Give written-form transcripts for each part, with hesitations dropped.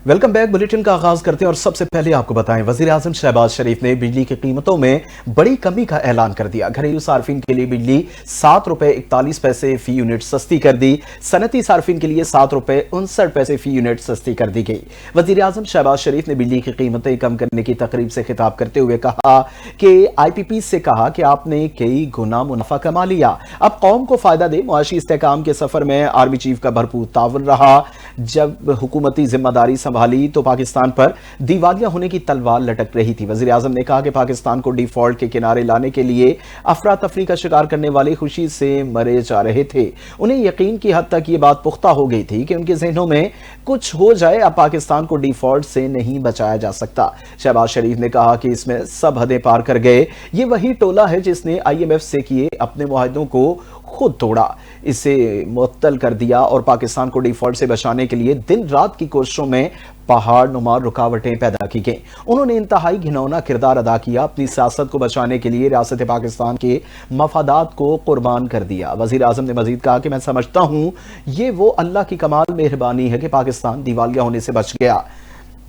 Welcome back. Bulletin का आगाज करते हैं और सबसे पहले आपको बताएं, वजीर आजम शहबाज शरीफ ने बिजली की कीमतों में बड़ी कमी का ऐलान कर दिया। घरेलू सार्फिन के लिए बिजली ₹7.41 फी यूनिट सस्ती कर दी। सनती सार्फिन के लिए ₹7.59 फी यूनिट सस्ती कर दी गई। वजीर आजम शहबाज शरीफ ने बिजली की कीमतें कम करने की तकरीब से खिताब करते हुए कहा कि IPP से कहा कि आपने कई गुना मुनाफा कमा लिया, अब कौम को फायदा दे। मुआशी इस्तेहकाम के सफर में आर्मी चीफ का भरपूर ताउन रहा। जब हुकूमती जिम्मेदारी संभाली तो पाकिस्तान पर दिवालिया होने की तलवार लटक रही थी। वजीर आजम ने कहा कि पाकिस्तान को डिफॉल्ट के किनारे लाने के लिए अफरा तफरी का शिकार करने वाले खुशी से मरे जा रहे थे। उन्हें यकीन की हद तक ये बात पुख्ता हो गई थी कि उनके जहनों में कुछ हो जाए, अब पाकिस्तान को डिफॉल्ट से नहीं बचाया जा सकता। शहबाज शरीफ ने कहा कि इसमें सब हदें पार कर गए। ये वही टोला है जिसने IMF से किए अपने मुआहदों को खुद तोड़ा, इसे मुअत्तल कर दिया और पाकिस्तान को डिफॉल्ट से बचाने के लिए दिन रात की कोशिशों में पहाड़ नुमा रुकावटें पैदा की गई। उन्होंने इंतहाई घिनौना किरदार अदा किया, अपनी सियासत को बचाने के लिए रियासत पाकिस्तान के मफादात को कुर्बान कर दिया। वजीर आजम ने मजीद कहा कि मैं समझता हूं ये वो अल्लाह की कमाल मेहरबानी है कि पाकिस्तान दिवालिया होने से बच गया।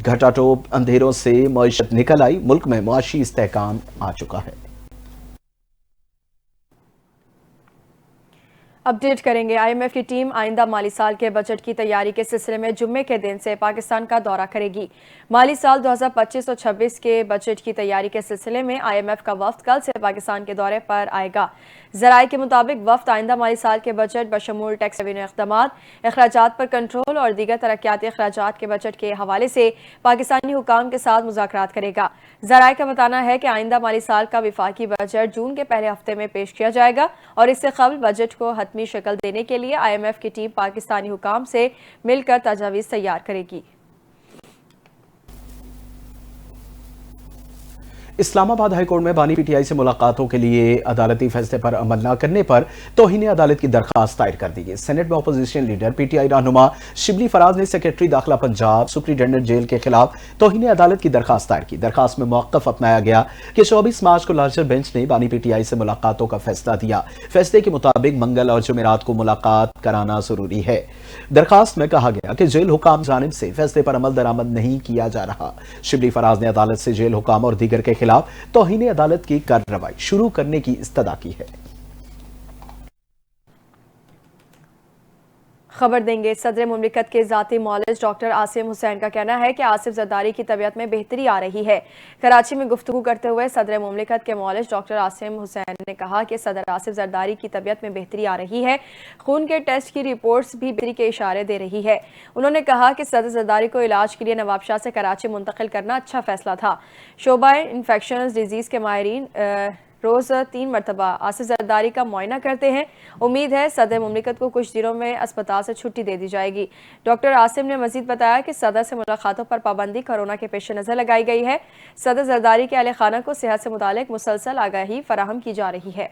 घटाटोप अंधेरों से मईशत निकल आई, मुल्क में मुआशी इस्तेहकाम आ चुका है। अपडेट करेंगे। IMF की टीम आइंदा माली साल के बजट की तैयारी के सिलसिले में जुम्मे के दिन से पाकिस्तान का दौरा करेगी। माली साल 2025 और 26 के बजट की तैयारी के सिलसिले में IMF का वफ्द कल से पाकिस्तान के दौरे पर आएगा। ज़राए के मुताबिक वफ्द आइंदा माली साल के बजट बशमूल टैक्स रेवेन्यू इक़दामात, अखराजात पर कंट्रोल और दीगर तरक्याती अखराजात के बजट के हवाले से पाकिस्तानी हुकाम के साथ मुज़ाकरात करेगा। ज़राए का बताना है कि आइंदा माली साल का विफाकी बजट जून के पहले हफ्ते में पेश किया जाएगा और इससे कबल बजट को हतमी शक्ल देने के लिए IMF की टीम पाकिस्तानी हुकाम से मिलकर तजावीज़ तैयार करेगी। इस्लामाबाद हाई कोर्ट में बानी PTI से मुलाकातों के लिए अदालती फैसले पर अमल न करने पर तौहीन अदालत की दरखास्त दायर कर दी गई। सेनेट में अपोजिशन लीडर PTI रहनुमा शिबली फराज ने सेक्रेटरी दाखिला पंजाब, सुप्रिंटेंडेंट जेल के खिलाफ तौहीन अदालत की दरखास्त दायर की। दरखास्त में मौक़िफ़ अपनाया गया कि 24 मार्च को लार्जर बेंच ने बानी PTI से मुलाकातों का फैसला दिया। फैसले के मुताबिक मंगल और जुमेरात को मुलाकात कराना जरूरी है। दरखास्त में कहा गया कि जेल हुकाम जानिब से फैसले पर अमल दरामद नहीं किया जा रहा। शिबली फराज ने अदालत से जेल हुकाम और दीगर के खिलाफ तौहीन अदालत की कार्रवाई शुरू करने की इस्तदा की है। खबर देंगे। सदर मुमलिकत के ज़ाती मौलिज डॉक्टर आसिम हुसैन का कहना है कि आसिफ जरदारी की तबीयत में बेहतरी आ रही है। कराची में गुफ्तगू करते हुए सदर मुमलिकत के मौलिज डॉक्टर आसिम हुसैन ने कहा कि सदर आसिफ जरदारी की तबीयत में बेहतरी आ रही है। खून के टेस्ट की रिपोर्ट्स भी बेहतरी के इशारे दे रही है। उन्होंने कहा कि सदर जरदारी को इलाज के लिए नवाबशाह से कराची मुंतकिल करना अच्छा फैसला था। शोबा इन्फेक्शंस डिजीज़ के माहिरीन रोज़ 3 मरतबा आसिफ जरदारी का मुआयना करते हैं। उम्मीद है सदर मुमलिकत को कुछ दिनों में अस्पताल से छुट्टी दे दी जाएगी। डॉक्टर आसिम ने मजीद बताया कि सदर से मुलाकातों पर पाबंदी कोरोना के पेश नज़र लगाई गई है। सदर जरदारी के अहले खाना को सेहत से मुतालिक मुसलसल आगाही फराहम की जा रही है।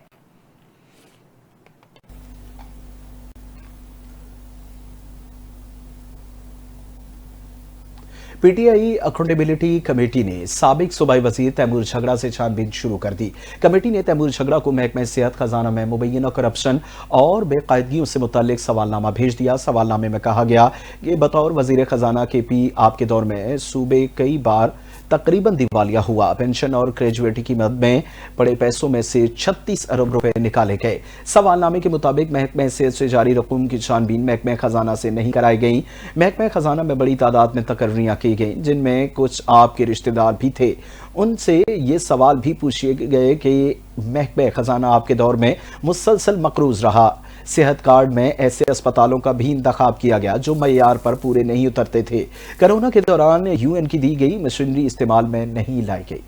PTI अकाउंटेबिलिटी कमेटी ने साबिक सूबाई वजीर तैमूर झगड़ा से छानबीन शुरू कर दी। कमेटी ने तैमूर झगड़ा को महकमा सेहत खजाना में मुबैना करप्शन और बेकायदगियों से मुताल्लिक सवालनामा भेज दिया। सवालनामे में कहा गया कि बतौर वजीर खजाना KP आपके दौर में सूबे कई बार तकरीबन दिवालिया हुआ। पेंशन और ग्रेजुएटी की मद में पड़े पैसों में से 36 अरब रुपए निकाले गए। सवालनामे के मुताबिक महकमा सेहत से जारी रकूम की छानबीन महकमा खजाना से नहीं कराई गई। महकमा खजाना में बड़ी तादाद में तकर्रियां की गई जिनमें कुछ आपके रिश्तेदार भी थे। उनसे ये सवाल भी पूछे गए कि महकमा खजाना आपके दौर में मुसलसल मकरूज रहा। सेहत कार्ड में ऐसे अस्पतालों का भी इंतखाब किया गया जो मयार पर पूरे नहीं उतरते थे। कोरोना के दौरान UN की दी गई मशीनरी इस्तेमाल में नहीं लाई गई।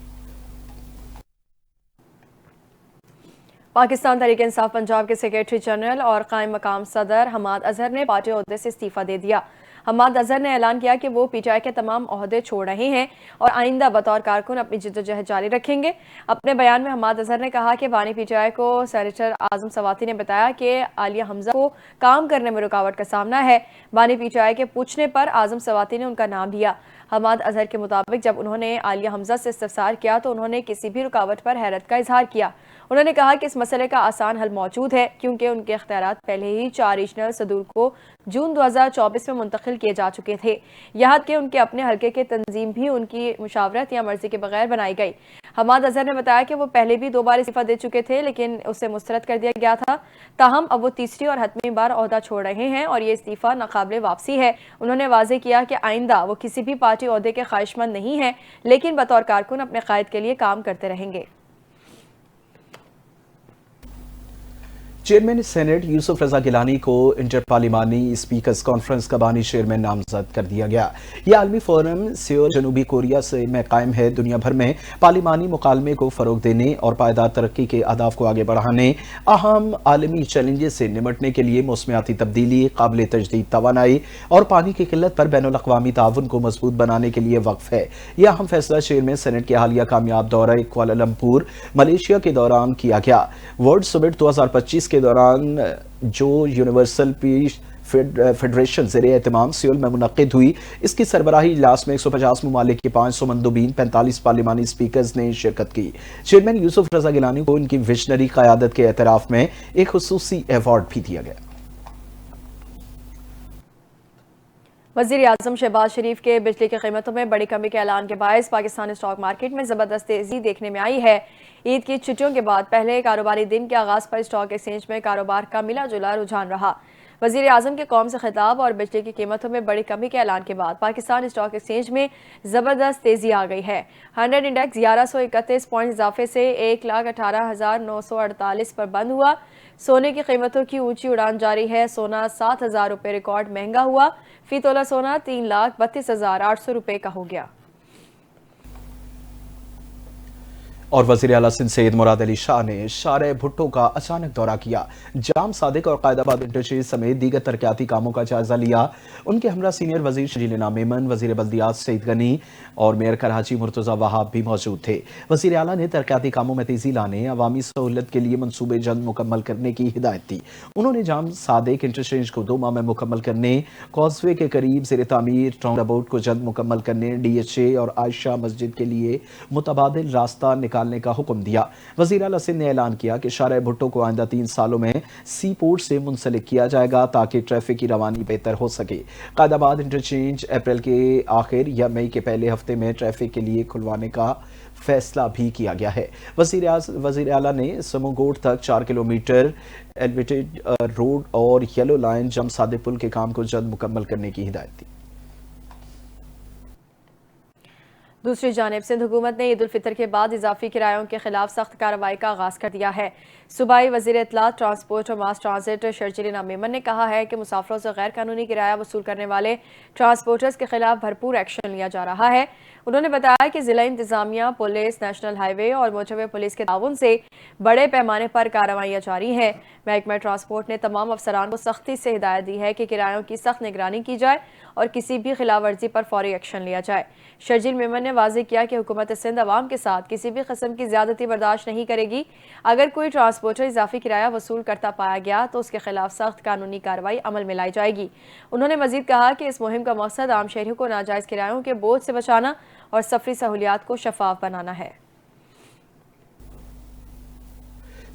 पाकिस्तान तहरीक इंसाफ पंजाब के सेक्रेटरी जनरल और कायम मकाम सदर हमाद अजहर ने पार्टी ओहदे से इस्तीफा दे दिया। हमाद अजहर ने ऐलान किया कि वो PTI के तमाम ओहदे छोड़ रहे हैं और आइंदा बतौर कारकुन अपनी जिद्दोजहद जारी रखेंगे। अपने बयान में हमाद अजहर ने कहा कि बानी PTI को सेनेटर आजम सवाती ने बताया कि आलिया हमजा को काम करने में रुकावट का सामना है। बानी PTI के पूछने पर आजम सवाती ने उनका नाम लिया। حماد اظہر کے مطابق جب انہوں نے عالیہ حمزہ سے استفسار کیا تو انہوں نے کسی بھی رکاوٹ پر حیرت کا اظہار کیا۔ انہوں نے کہا کہ اس مسئلے کا آسان حل موجود ہے کیونکہ ان کے اختیارات پہلے ہی 4 ریجنل صدور کو جون 2024 میں منتقل کیے جا چکے تھے، یہاں کہ ان کے اپنے حلقے کی تنظیم بھی ان کی مشاورت یا مرضی کے بغیر بنائی گئی۔ حماد اظہر نے بتایا کہ وہ پہلے بھی 2 بار استعفیٰ دے چکے تھے لیکن اسے مسترد کر دیا گیا تھا، تاہم اب وہ تیسری اور حتمی بار عہدہ چھوڑ رہے ہیں اور یہ استعفیٰ ناقابل واپسی ہے۔ انہوں نے واضح کیا کہ آئندہ وہ کسی بھی پارٹی عہدے کے خواہشمند نہیں ہیں لیکن بطور کارکن اپنے قائد کے لیے کام کرتے رہیں گے۔ چیئرمین سینیٹ یوسف رضا گیلانی کو انٹر پارلیمانی اسپیکرز کانفرنس کا بانی چیئرمین نامزد کر دیا گیا۔ یہ عالمی فورم سیول جنوبی کوریا میں قائم ہے، دنیا بھر میں پارلیمانی مکالمے کو فروغ دینے اور پائیدار ترقی کے اہداف کو آگے بڑھانے، اہم عالمی چیلنجز سے نمٹنے کے لیے موسمیاتی تبدیلی، قابل تجدید توانائی اور پانی کی قلت پر بین الاقوامی تعاون کو مضبوط بنانے کے لیے وقف ہے۔ یہ اہم فیصلہ چیئرمین سینیٹ کے حالیہ کامیاب دورہ کوالالمپور، ملیشیا کے دوران کیا گیا۔ ورلڈ سمٹ 2025 کے دوران جو یونیورسل پیس فیڈریشن زیر اہتمام سیول میں منعقد ہوئی، اس کی سربراہی اجلاس میں 150 ممالک کے 500 مندوبین، 45 پارلیمانی اسپیکرز نے شرکت کی۔ چیئرمین یوسف رضا گیلانی کو ان کی ویژنری قیادت کے اعتراف میں ایک خصوصی ایوارڈ بھی دیا گیا۔ وزیر اعظم شہباز شریف کے بجلی کی قیمتوں میں بڑی کمی کے اعلان کے باعث پاکستانی اسٹاک مارکیٹ میں زبردست تیزی دیکھنے میں آئی ہے۔ عید کی چھٹیوں کے بعد پہلے کاروباری دن کے آغاز پر اسٹاک ایکسچینج میں کاروبار کا ملا جلا رجحان رہا۔ وزیر اعظم کے قوم سے خطاب اور بجلی کی قیمتوں میں بڑی کمی کے اعلان کے بعد پاکستان اسٹاک ایکسچینج میں زبردست تیزی آ گئی ہے۔ 100 انڈیکس 1131 پوائنٹ اضافے سے 1,18,948 پر بند ہوا۔ سونے کی قیمتوں کی اونچی اڑان جاری ہے، سونا 7,000 روپے ریکارڈ مہنگا ہوا، فی تولہ سونا 3,32,800 روپے کا ہو گیا۔ اور وزیر اعلیٰ سندھ سید مراد علی شاہ نے شارع بھٹو کا اچانک دورہ کیا، جام صادق اور قائد آباد انٹرچینج سمیت دیگر ترقیاتی کاموں کا جائزہ لیا۔ ان کے ہمراہ سینئر وزیر شجیل انعام میمن، وزیر بلدیات سعید غنی اور میئر کراچی مرتضی وہاب بھی موجود تھے۔ وزیر اعلیٰ نے ترقیاتی کاموں میں تیزی لانے، عوامی سہولت کے لیے منصوبے جلد مکمل کرنے کی ہدایت دی۔ انہوں نے جام صادق انٹرچینج کو 2 ماہ میں مکمل کرنے، کازوے کے قریب زیر تعمیر راؤنڈ اباؤٹ کو جلد مکمل کرنے، ڈی ایچ اے اور عائشہ مسجد کے لیے متبادل راستہ نکالنے کا حکم دیا۔ وزیر اعلیٰ سندھ نے اعلان کیا کہ شارع بھٹو کو آئندہ 3 سالوں میں سی پورٹ سے منسلک کیا جائے گا تاکہ ٹریفک کی روانی بہتر ہو سکے۔ قائد آباد انٹرچینج اپریل کے آخر یا مئی کے پہلے ہفتے میں ٹریفک کے لیے کھلوانے کا فیصلہ بھی کیا گیا ہے۔ وزیر اعلیٰ نے سموگوٹ تک 4 کلومیٹر ایلیویٹڈ روڈ اور یلو لائن جم صادق پل کے کام کو جلد مکمل کرنے کی ہدایت دی۔ دوسری جانب سندھ حکومت نے عید الفطر کے بعد اضافی کرایوں کے خلاف سخت کارروائی کا آغاز کر دیا ہے۔ صوبائی وزیر اطلاعات، ٹرانسپورٹ اور ماس ٹرانزٹ شرجیل انعام میمن نے کہا ہے کہ مسافروں سے غیر قانونی کرایہ وصول کرنے والے ٹرانسپورٹرز کے خلاف بھرپور ایکشن لیا جا رہا ہے۔ انہوں نے بتایا کہ ضلع انتظامیہ، پولیس، نیشنل ہائی وے اور موٹر وے پولیس کے تعاون سے بڑے پیمانے پر کارروائیاں جاری ہیں۔ محکمہ ٹرانسپورٹ نے تمام افسران کو سختی سے ہدایت دی ہے کہ کرایوں کی سخت نگرانی کی جائے اور کسی بھی خلاف ورزی پر فوری ایکشن لیا جائے۔ شرجیل میمن نے واضح کیا کہ حکومت سندھ عوام کے ساتھ کسی بھی قسم کی زیادتی برداشت نہیں کرے گی۔ اگر کوئی ٹرانسپورٹر اضافی کرایہ وصول کرتا پایا گیا تو اس کے خلاف سخت قانونی کارروائی عمل میں لائی جائے گی۔ انہوں نے مزید کہا کہ اس مہم کا مقصد عام شہریوں کو ناجائز کرایوں کے بوجھ سے بچانا اور سفری سہولیات کو شفاف بنانا ہے۔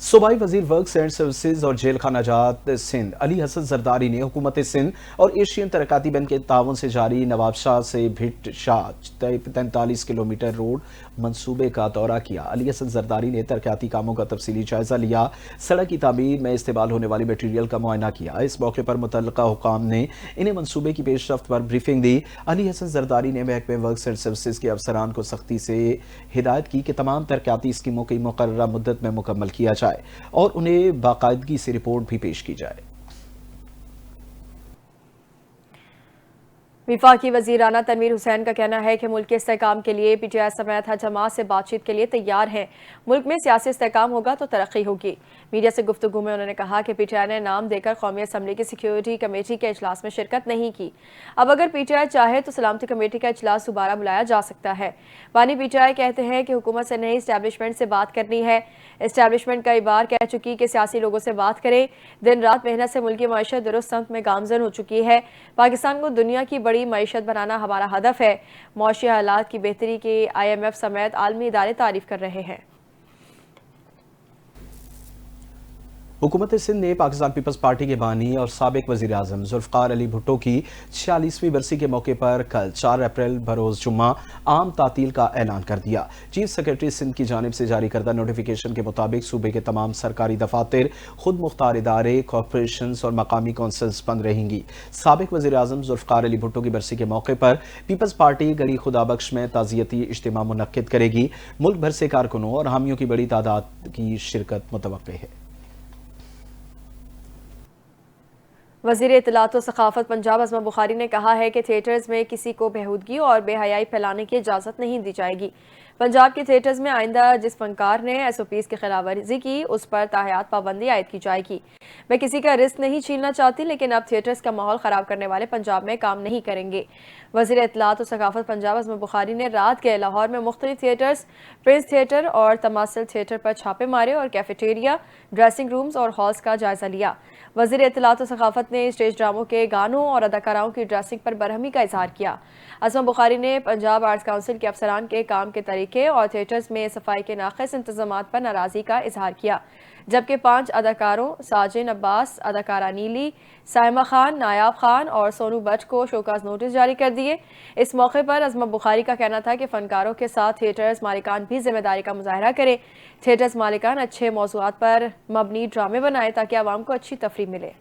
صوبائی وزیر ورکس اینڈ سروسز اور جیل خانہ جات سندھ علی حسن زرداری نے حکومت سندھ اور ایشین ترقیاتی بینک کے تعاون سے جاری نواب شاہ سے بھٹ شاہ 43 کلومیٹر روڈ منصوبے کا دورہ کیا۔ علی حسن زرداری نے ترقیاتی کاموں کا تفصیلی جائزہ لیا، سڑک کی تعمیر میں استعمال ہونے والی میٹیریل کا معائنہ کیا۔ اس موقع پر متعلقہ حکام نے انہیں منصوبے کی پیش رفت پر بریفنگ دی۔ علی حسن زرداری نے محکمہ ورکس اینڈ سروسز کے افسران کو سختی سے ہدایت کی کہ تمام ترقیاتی اسکیموں کی مقررہ مدت میں مکمل کیا جائے اور انہیں باقاعدگی سے رپورٹ بھی پیش کی جائے۔ وفاقی وزیر رانا تنویر حسین کا کہنا ہے کہ ملک کے استحکام کے لیے پی ٹی آئی سمیت ہر جماعت سے بات چیت کے لیے تیار ہیں۔ ملک میں سیاسی استحکام ہوگا تو ترقی ہوگی۔ میڈیا سے گفتگو میں انہوں نے کہا کہ پی ٹی آئی نے نام دے کر قومی اسمبلی کی سیکیورٹی کمیٹی کے اجلاس میں شرکت نہیں کی۔ اب اگر پی ٹی آئی چاہے تو سلامتی کمیٹی کا اجلاس دوبارہ بلایا جا سکتا ہے۔ بانی پی ٹی آئی کہتے ہیں کہ حکومت سے نئی اسٹیبلشمنٹ سے بات کرنی ہے۔ اسٹیبلشمنٹ کئی بار کہہ چکی کہ سیاسی لوگوں سے بات کریں۔ دن رات محنت سے ملکی معیشت درست سمت میں گامزن ہو چکی ہے۔ پاکستان کو دنیا کی بڑی بڑی معیشت بنانا ہمارا ہدف ہے۔ معاشی حالات کی بہتری کی IMF سمیت عالمی ادارے تعریف کر رہے ہیں۔ حکومت سندھ نے پاکستان پیپلز پارٹی کے بانی اور سابق وزیر اعظم ذوالفقار علی بھٹو کی 46ویں برسی کے موقع پر کل 4 اپریل بروز جمعہ عام تعطیل کا اعلان کر دیا۔ چیف سیکرٹری سندھ کی جانب سے جاری کردہ نوٹیفیکیشن کے مطابق صوبے کے تمام سرکاری دفاتر، خود مختار ادارے، کارپوریشنز اور مقامی کونسلز بند رہیں گی۔ سابق وزیر اعظم ذوالفقار علی بھٹو کی برسی کے موقع پر پیپلز پارٹی گڑی خدا بخش میں تعزیتی اجتماع منعقد کرے گی۔ ملک بھر سے کارکنوں اور حامیوں کی بڑی تعداد کی شرکت متوقع ہے۔ وزیر اطلاعات و ثقافت پنجاب عظمت بخاری نے کہا ہے کہ تھیٹرز میں کسی کو بےہودگی اور بے حیائی پھیلانے کی اجازت نہیں دی جائے گی۔ پنجاب کے تھیٹرز میں آئندہ جس فنکار نے SOPs کی خلاف ورزی کی اس پر تاحیات پابندی عائد کی جائے گی۔ میں کسی کا رزق نہیں چھیننا چاہتی، لیکن اب تھیٹرز کا ماحول خراب کرنے والے پنجاب میں کام نہیں کریں گے۔ وزیر اطلاعات و ثقافت پنجاب عظمت بخاری نے رات کے لاہور میں مختلف تھیٹرز، پرنس تھیٹر اور تماثل تھیٹر پر چھاپے مارے اور کیفیٹیریا، ڈریسنگ رومز اور ہالز کا جائزہ لیا۔ وزیر اطلاعات و ثقافت نے اسٹیج ڈراموں کے گانوں اور اداکاراؤں کی ڈریسنگ پر برہمی کا اظہار کیا۔ عظمت بخاری نے پنجاب آرٹس کونسل کے افسران کے کام کے طریقے اور تھیٹرز میں صفائی کے ناقص انتظامات پر ناراضی کا اظہار کیا، جبکہ 5 اداکاروں ساجن عباس، اداکارہ نیلی، سائمہ خان، نایاب خان اور سونو بٹ کو شوکاز نوٹس جاری کر دیے۔ اس موقع پر عظمت بخاری کا کہنا تھا کہ فنکاروں کے ساتھ تھیٹرز مالکان بھی ذمہ داری کا مظاہرہ کریں۔ تھیٹرز مالکان اچھے موضوعات پر مبنی ڈرامے بنائیں تاکہ عوام کو اچھی تفریح ملے۔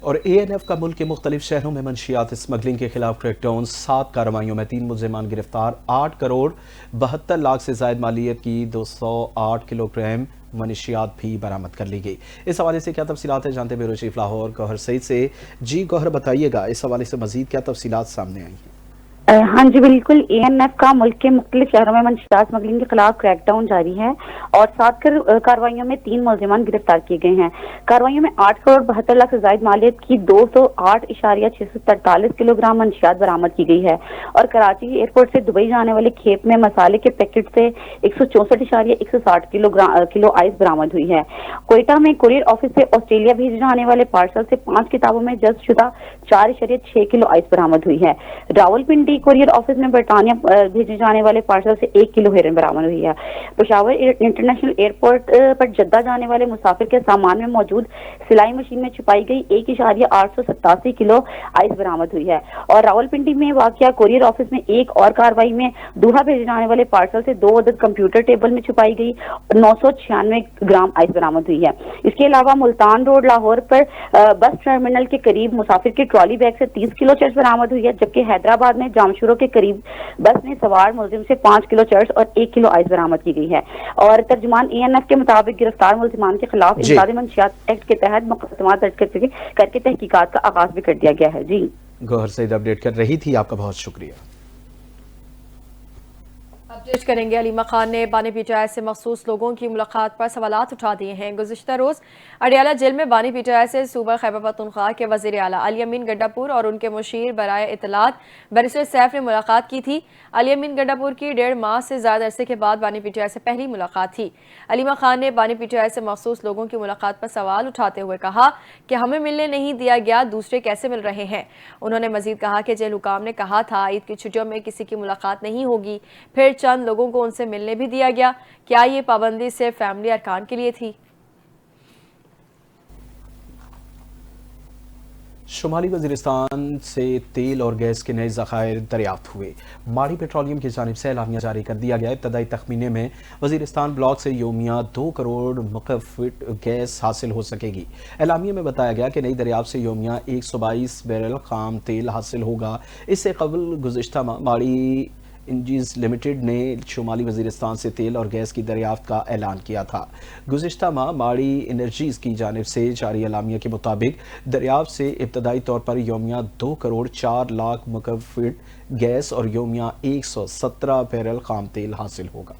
اور ANF کا ملک کے مختلف شہروں میں منشیات اسمگلنگ کے خلاف کریک ڈاؤن، 7 کارروائیوں میں 3 ملزمان گرفتار، 8 کروڑ 72 لاکھ سے زائد مالیت کی 208 کلو گرام منشیات بھی برآمد کر لی گئی۔ اس حوالے سے کیا تفصیلات ہیں جانتے بیورو چیف لاہور گوہر سعید سے۔ جی گوہر، بتائیے گا اس حوالے سے مزید کیا تفصیلات سامنے آئی ہیں؟ ہاں جی بالکل، ANF کا ملک کے مختلف شہروں میں منشیات اسمگلنگ کے خلاف کریک ڈاؤن جاری ہے اور 7 کارروائیوں میں 3 ملزمان گرفتار کیے گئے ہیں۔ کارروائیوں میں 8 کروڑ 72 لاکھ سے زائد مالیت کی 208.643 کلو گرام منشیات برآمد کی گئی ہے اور کراچی ایئرپورٹ سے دبئی جانے والے کھیپ میں مسالے کے پیکٹ سے 164.160 کلو آئس برآمد ہوئی ہے۔ کوئٹہ میں کوریئر آفس سے آسٹریلیا بھیجے جانے والے پارسل سے 5 کتابوں میں جذب شدہ 4.6 کلو آئس برآمد ہوئی ہے۔ راولپنڈی کوریئر آفس میں برطانیہ بھیجے جانے والے پارسل سے 1 کلو ہیرن برآمد ہوئی ہے۔ پشاور انٹرنیشنل ایئرپورٹ پر جدہ جانے والے مسافر کے سامان میں موجود سلائی مشین میں چھپائی گئی 1.887 کلو آئس برآمد ہوئی ہے۔ اور راولپنڈی میں واقع کوریئر آفس میں ایک اور کارروائی میں دوحہ بھیجے جانے والے پارسل سے 2 عدد کمپیوٹر ٹیبل میں چھپائی گئی 996 گرام آئس برآمد ہوئی ہے۔ اس کے علاوہ ملتان روڈ لاہور پر بس ٹرمینل کے قریب مسافر کے ٹرالی بیگ سے 30 کلو چرس برآمد ہوئی ہے، جبکہ حیدرآباد میں جامشورو کے قریب بس میں سوار ملزم سے 5 کلو چرس اور 1 کلو آئس برآمد کی گئی ہے۔ اور ترجمان ANF کے مطابق گرفتار ملزمان کے خلاف انسداد منشیات ایکٹ کے تحت مقدمات درج کر کے تحقیقات کا آغاز بھی کر دیا گیا ہے۔ جی گوہر سعید اپڈیٹ کر رہی تھی، آپ کا بہت شکریہ۔ اپڈیٹ کریں گے، علیمہ خان نے بانی PTI سے مخصوص لوگوں کی ملاقات پر سوالات اٹھا دیے ہیں۔ گزشتہ روز اڈیالہ جیل میں بانی PTI سے صوبہ خیبر پختونخوا کے وزیر اعلیٰ علی امین گڈا پور اور ان کے مشیر برائے اطلاعات بیرسٹر سیف نے ملاقات کی تھی۔ علی امین گڈا پور کی 1.5 ماہ سے زیادہ عرصے کے بعد بانی PTI سے پہلی ملاقات تھی۔ علیمہ خان نے بانی PTI سے مخصوص لوگوں کی ملاقات پر سوال اٹھاتے ہوئے کہا کہ ہمیں ملنے نہیں دیا گیا، دوسرے کیسے مل رہے ہیں۔ انہوں نے مزید کہا کہ جیل حکام نے کہا تھا عید کی چھٹیوں میں کسی کی ملاقات نہیں ہوگی، پھر چند لوگوں کو ان سے ملنے بھی دیا گیا۔ کیا یہ پابندی صرف فیملی ارکان کے لیے تھی؟ شمالی وزیرستان سے تیل اور گیس کے نئے ذخائر دریافت ہوئے۔ ماڑی پیٹرولیم کی جانب سے اعلامیہ جاری کر دیا گیا۔ ابتدائی تخمینے میں وزیرستان بلاک سے یومیہ 2 کروڑ مکعب فٹ گیس حاصل ہو سکے گی۔ اعلامیہ میں بتایا گیا کہ نئی دریافت سے یومیہ 122 بیرل خام تیل حاصل ہوگا۔ اس سے قبل گزشتہ ماڑی انرجیز لمیٹڈ نے شمالی وزیرستان سے تیل اور گیس کی دریافت کا اعلان کیا تھا۔ گزشتہ ماہ ماڑی انرجیز کی جانب سے جاری اعلامیہ کے مطابق دریافت سے ابتدائی طور پر یومیہ 2 کروڑ 4 لاکھ مکعب فٹ گیس اور یومیہ 117 بیرل خام تیل حاصل ہوگا۔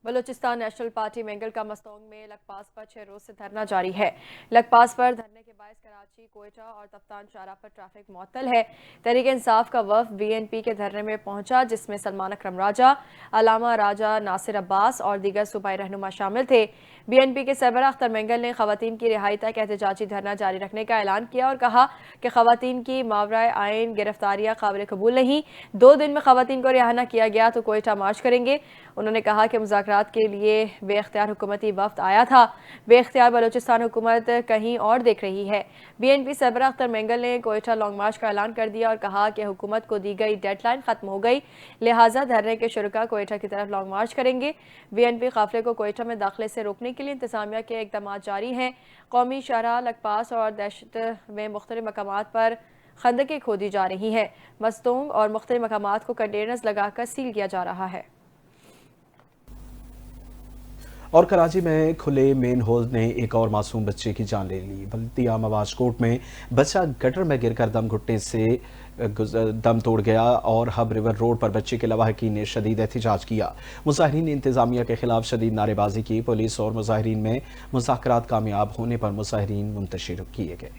बलूचिस्तान नेशनल पार्टी मेंगल का मस्तोंग में लखपास पर 6 रोज से धरना जारी है। लखपास पर धरने के बायस कराची, कोयटा और तफ्तान शाहराह पर ट्रैफिक मुअत्तल है। तहरीक इंसाफ का वफ़द बीएनपी के धरने में पहुंचा, जिसमें सलमान अकरम राजा, अलामा राजा, नासिर अब्बास और दीगर सूबाई रहनुमा शामिल थे। बीएनपी के सरबराह अख्तर मेंगल ने खवातीन की रिहाई तक एहतजाजी धरना जारी रखने का ऐलान किया और कहा कि खवातीन की मावराए आइन गिरफ्तारियां काबिल कबूल नहीं। 2 दिन में खवातीन को रिहा न किया गया तो कोयटा मार्च करेंगे। उन्होंने कहा कि मुज़ाकरात के लिए बेख्तियार हुकूमती वफ़द आया था, बेख्तियार बलूचिस्तान हुकूमत कहीं और देख रही है। बीएनपी सरबराह अख्तर मेंगल ने कोयटा लॉन्ग मार्च का ऐलान कर दिया और कहा कि हुकूमत को दी गई डेडलाइन ख़त्म हो गई, लिहाजा धरने के शुरका कोयटा की तरफ लॉन्ग मार्च करेंगे। बीएनपी काफिले को कोयटा में दाखिले से रोकने के लिए इंतजामिया के इक़दाम जारी हैं। कौमी शाहराह, लखपास और दहशत में मुख्तलिफ मकामात पर खंदकें खोदी जा रही हैं। मस्तूंग और मुख्तलिफ मकामात को कंटेनर्स लगाकर सील किया जा रहा है। और कराची में खुले मेन होल ने एक और मासूम बच्चे की जान ले ली। बल्दिया मवाज कोट में बच्चा गटर में गिरकर दम घुटने से दम तोड़ गया और हब रिवर रोड पर बच्चे के लवाहकीन ने शदीद एहतजाज किया। मुजाहिरीन ने इंतजामिया के खिलाफ शदीद नारेबाजी की। पुलिस और मुजाहिरीन में मुज़ाकरात कामयाब होने पर मुजाहिरीन मुंतशिर किए गए।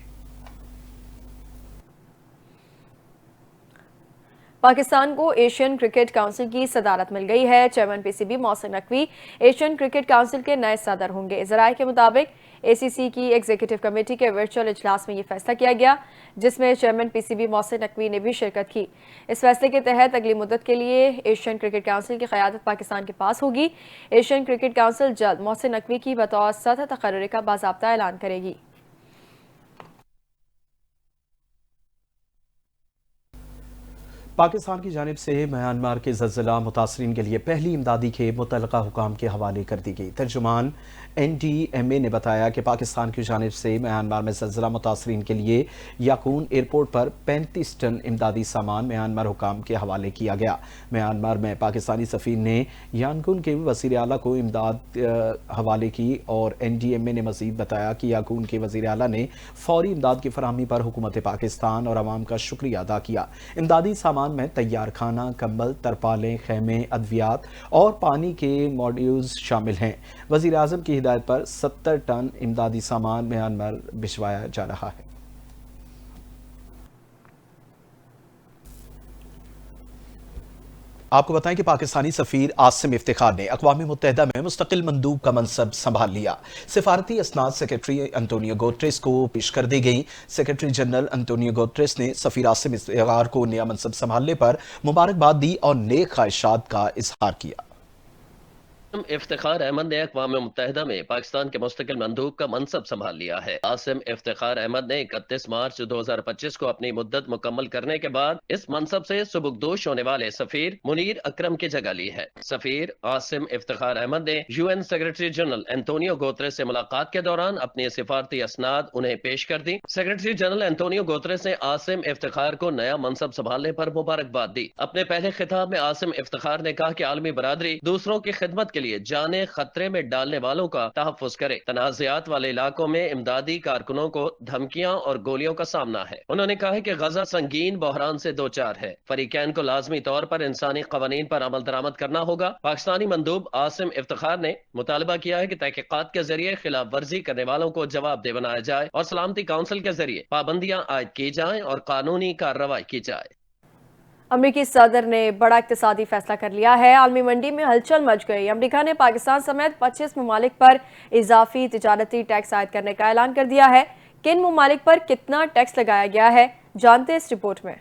पाकिस्तान को एशियन क्रिकेट काउंसिल की सदारत मिल गई है। Chairman PCB Mohsin Naqvi Asian cricket council के नए सदर होंगे। ज़राए के मुताबिक एसीसी की एग्जीक्यूटिव कमेटी के वर्चुअल इजलास में ये फैसला किया गया, जिसमें चेयरमैन पीसीबी मोहसिन नकवी ने भी शिरकत की। इस फैसले के तहत अगली मुद्दत के लिए एशियन क्रिकेट काउंसिल की क़यादत पाकिस्तान के पास होगी। एशियन क्रिकेट काउंसिल जल्द मोहसिन नकवी की बतौर सदर तकर्रुरी का बाज़ाब्ता ऐलान करेगी। पाकिस्तान की जानिब से म्यांमार के ज़लज़ला मुतासरीन के लिए पहली इमदादी खेप मुतल्लका हुकाम के हवाले कर दी गई। तर्जुमान NDMA ने बताया कि पाकिस्तान की जानिब से म्यांमार में ज़लज़ला मुतासरीन के लिए याकून एयरपोर्ट पर 35 टन इमदादी सामान म्यांमार हुकाम के हवाले किया गया। म्यांमार में पाकिस्तानी सफ़ीर ने याकून के वज़ीर आला को इमदाद हवाले की और NDMA ने मज़ीद बताया कि याकून के वज़ीर आला ने फौरी इमदाद की फराहमी पर हुकूमत पाकिस्तान और अवाम का शुक्रिया अदा किया। इमदादी सामान में तैयार खाना, कंबल, तरपालें, खेमे, अद्वियात और पानी के मॉड्यूल्स शामिल हैं। वज़ीर आज़म की हिदायत पर 70 टन इमदादी सामान म्यांमार भिजवाया जा रहा है। आपको बताएं कि पाकिस्तानी सफ़ीर आसिम इफ्तिखार ने अक़वाम मुत्तहिदा में मुस्तकिल मंदूब का मनसब संभाल लिया। सिफारती असनाद सेक्रेटरी अंतोनियो गुतेरेस को पेश कर दी गई। सेक्रेटरी जनरल अंतोनियो गुतेरेस ने सफ़ीर आसिम इफ्तिखार को नया मनसब संभालने पर मुबारकबाद दी और नेक ख्वाहिशात का इजहार किया। इफ्तिखार अहमद ने अक़वाम मुत्तहिदा में पाकिस्तान के मुस्तकिल मंदूब का मनसब संभाल लिया है। आसिम इफ्तिखार अहमद ने 31 मार्च 2025 को अपनी मुद्दत मुकम्मल करने के बाद इस मनसब से सुबुकदोश होने वाले सफीर मुनीर अकरम की जगह ली है। सफीर आसिम इफ्तिखार अहमद ने UN secretary general Antonio Guterres से मुलाकात के दौरान अपनी सिफारती असनाद उन्हें पेश कर दी। सेक्रेटरी जनरल एंटोनियो गुतेरेस ने आसिम इफ्तिखार को नया मनसब संभालने पर मुबारकबाद दी। अपने पहले खिताब में आसिम इफ्तिखार ने कहा कि आलमी बरादरी दूसरों की खिदमत के लिए जाने खतरे में डालने वालों का तहफ़्फ़ुज़ करे। तनाज़ात वाले इलाकों में इमदादी कारकुनों को धमकियां और गोलियों का सामना है। उन्होंने कहा है कि गजा संगीन बहरान से दो चार है। फरीकैन को लाजमी तौर पर इंसानी क़वानीन पर अमल दरामद करना होगा। पाकिस्तानी मंदूब आसिम इफ्तिखार ने मुतालबा किया है कि तहक़ीक़ात के जरिए खिलाफ वर्जी करने वालों को जवाबदेह बनाया जाए और सलामती काउंसिल के जरिए पाबंदियां आयद की जाएं और कानूनी कार्रवाई की जाए। अमरीकी सदर ने बड़ा इक़्तिसादी फैसला कर लिया है। आलमी मंडी में हलचल मच गई। अमरीका ने पाकिस्तान समेत 25 ममालिक पर इजाफी तिजारती टैक्स आयद करने का ऐलान कर दिया है। किन ममालिक पर कितना टैक्स लगाया गया है, जानते हैं इस रिपोर्ट में।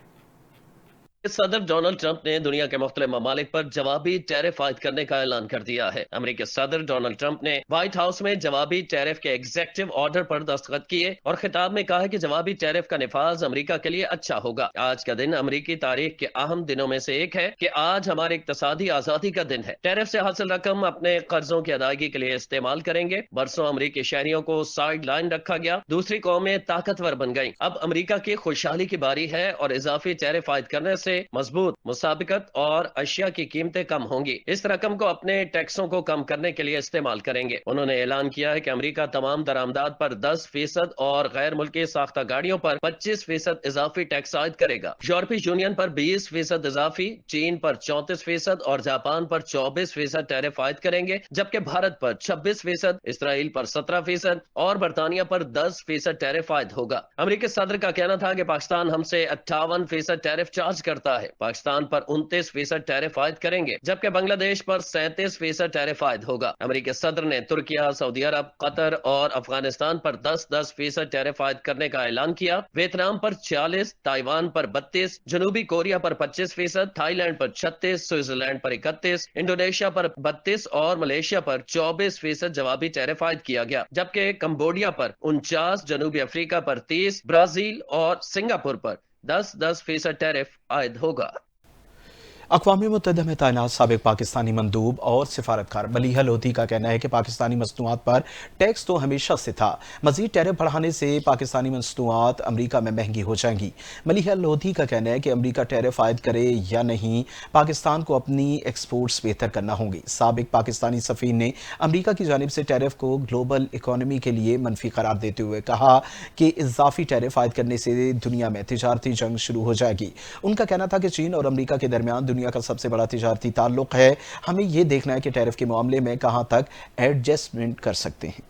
सदर डोनाल्ड ट्रंप ने दुनिया के मुख्तलिफ ममालिक पर जवाबी टैरिफ आयद करने का ऐलान कर दिया है। अमेरिकी सदर डोनाल्ड ट्रंप ने व्हाइट हाउस में जवाबी टैरिफ के एग्जीक्यूटिव ऑर्डर पर दस्तखत किए और खिताब में कहा कि जवाबी टैरिफ का निफाज अमेरिका के लिए अच्छा होगा। आज का दिन अमेरिकी तारीख के अहम दिनों में से एक है कि आज हमारे इक्तसादी आजादी का दिन है। टैरिफ से हासिल रकम अपने कर्जों की अदायगी के लिए इस्तेमाल करेंगे। बरसों अमेरिकी शहरियों को साइड लाइन रखा गया, दूसरी कौमें ताकतवर बन गई। अब अमेरिका की खुशहाली की बारी है और इजाफी टैरिफ आयद करने से से मजबूत मुसाबिकत और अशिया की कीमतें कम होंगी। इस रकम को अपने टैक्सों को कम करने के लिए इस्तेमाल करेंगे। उन्होंने ऐलान किया है कि अमेरिका तमाम दरामदात पर 10% और गैर मुल्की साख्ता गाड़ियों पर 25% इजाफी टैक्स आयद करेगा। यूरोपीय यूनियन पर 20% इजाफी, चीन पर 34% और जापान पर 24% टैरिफ आयद करेंगे, जबकि भारत पर 26%, इसराइल पर 17% और बरतानिया पर 10% टैरिफ आयद होगा। अमेरिकी सदर का कहना था कि पाकिस्तान हमसे 58% टैरिफ चार्ज करता है। पाकिस्तान पर 29% टैरिफ आयद करेंगे, जबकि बांग्लादेश पर 37% टैरिफ आयद होगा। अमेरिकी सदर ने तुर्किया, सऊदी अरब, कतर और अफगानिस्तान पर 10% टैरिफ आयद करने का ऐलान किया। वियतनाम पर 40%, ताइवान पर 32%, जनूबी कोरिया पर 25%, थाईलैंड पर 36%, स्विट्जरलैंड पर 31%, इंडोनेशिया पर 32% और मलेशिया पर 24% जवाबी टैरिफ आयद किया गया, जबकि कंबोडिया पर 49%, जनूबी अफ्रीका पर 30%, ब्राजील और सिंगापुर पर 10% टैरिफ आयद होगा। अक़वाम मुत्तहिदा में तैनात साबिक पाकिस्तानी मंदूब और सिफारतकार मलीहा लोधी का कहना है कि पाकिस्तानी मसनूआत पर टैक्स तो हमेशा से था, मजीद टैरिफ बढ़ाने से पाकिस्तानी मसनूआत अमरीका में महंगी हो जाएंगी। मलीहा लोधी का कहना है कि अमरीका टैरिफ आयद करे या नहीं, पाकिस्तान को अपनी एक्सपोर्ट्स बेहतर करना होंगी। साबिक पाकिस्तानी सफ़ीर ने अमरीका की जानिब से टैरिफ को ग्लोबल इकॉनमी के लिए मनफी करार देते हुए कहा कि इजाफी टैरिफ आयद करने से दुनिया में तिजारती जंग शुरू हो जाएगी। उनका कहना था कि चीन और अमरीका के दरमियान दुनिया का सबसे बड़ा तिजारती ताल्लुक है, हमें यह देखना है कि टैरिफ के मामले में कहां तक एडजस्टमेंट कर सकते हैं।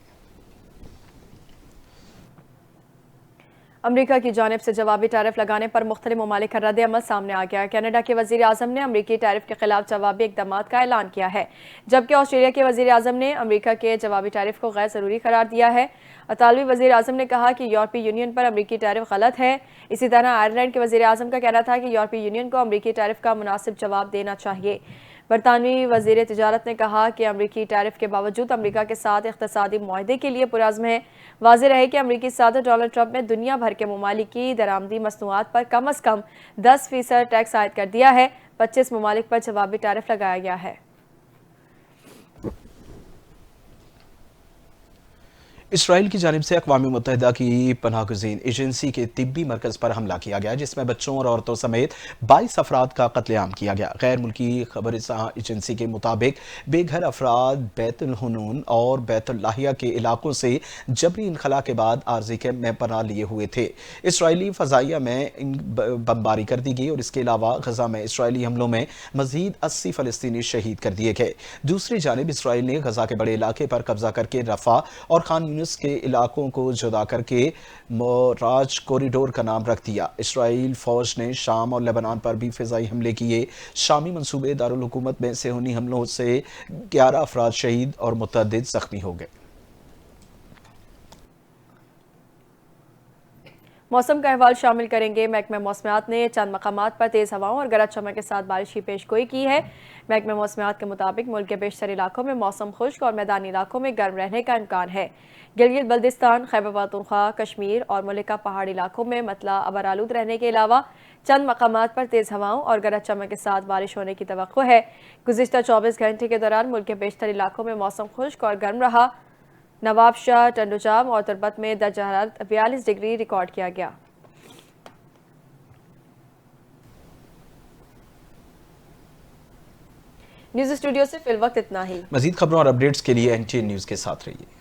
अमरीका की जानिब से जवाबी टैरिफ लगाने पर मुख्तलिफ ममालिक का रद्द अमल सामने आ गया है। कनाडा के वज़ीर आज़म ने अमरीकी टैरिफ के खिलाफ जवाबी इक़दाम का ऐलान किया है, जबकि ऑस्ट्रेलिया के वज़ीर आज़म ने अमरीका के जवाबी टैरिफ को गैर ज़रूरी करार दिया है। इतालवी वज़ीर आज़म ने कहा कि यूरोपीय यूनियन पर अमरीकी टैरिफ गलत है। इसी तरह आयरलैंड के वज़ीर आज़म का कहना था कि यूरोपीय यूनियन को अमरीकी टैरिफ का मुनासिब जवाब देना चाहिए। बरतानवी वज़ीर तिजारत ने कहा कि अमरीकी टैरिफ के बावजूद अमरीका के साथ इक़्तिसादी मुआहदे के लिए पुरज़्म है। वाज़ेह रहे कि अमरीकी सदर डोनाल्ड ट्रंप ने दुनिया भर के ममालिक की दरामदी मसनूआत पर कम अज़ कम 10% टैक्स आयद कर दिया है। 25 ममालिक पर जवाबी टैरिफ लगाया गया है। इसराइल की जानिब से अक़वाम मुत्तहिदा की पनाहगज़ीन एजेंसी के तिब्बी मरकज़ पर हमला किया गया, जिसमें बच्चों और औरतों समेत 22 अफराद का कत्लेआम किया गया। गैर मुल्की खबरसां एजेंसी के मुताबिक बेघर अफराद बैतुल हुनून और बैतुल लाहिया के इलाकों से जबरी इनखला के बाद आर्जी कैंप में पनाह लिए हुए थे। इसराइली फ़ज़ाइया में बमबारी कर दी गई और इसके अलावा गजा में इसराइली हमलों में मज़ीद 80 फ़लस्तीनी शहीद कर दिए गए। दूसरी जानिब इसराइल ने गजा के बड़े इलाके पर कब्जा करके रफ़ा और खान के इलाकों को जुदा करके मोराज कॉरिडोर का नाम रख दिया। इसराइल फौज ने शाम और लेबनान पर भी फ़िज़ाई हमले किए। शामी मंसूबे दारुल हुकूमत में सेहूनी हमलों से 11 अफराद शहीद और मुतअद्दिद ज़ख्मी हो गए। मौसम का अहवाल शामिल करेंगे। महकमा मौसमियात ने चंद मकामात पर तेज़ हवाओं और गरज चमक के साथ बारिश की पेशगोई की है। महकमा मौसमियात के मुताबिक मुल्क के बेशतर इलाकों में मौसम खुश्क और मैदानी इलाकों में गर्म रहने का इम्कान है। गिलगित बल्दिस्तान, खैबर पख्तूनख्वा, कश्मीर और मुल्क का पहाड़ी इलाकों में मतला अबर आलूद रहने के अलावा चंद मकामात पर तेज़ हवाओं और गरज चमक के साथ बारिश होने की तवक्को है। गुज़िश्ता 24 घंटे के दौरान मुल्क के बेशतर इलाकों में मौसम खुश्क और गर्म रहा। नवाबशाह, टंडोजाम और तुर्बत में दर्जा हरारत 42 डिग्री रिकॉर्ड किया गया। न्यूज़ स्टूडियो से फिल वक्त इतना ही। मज़ीद खबरों और अपडेट्स के लिए NTN न्यूज़ के साथ रहिए।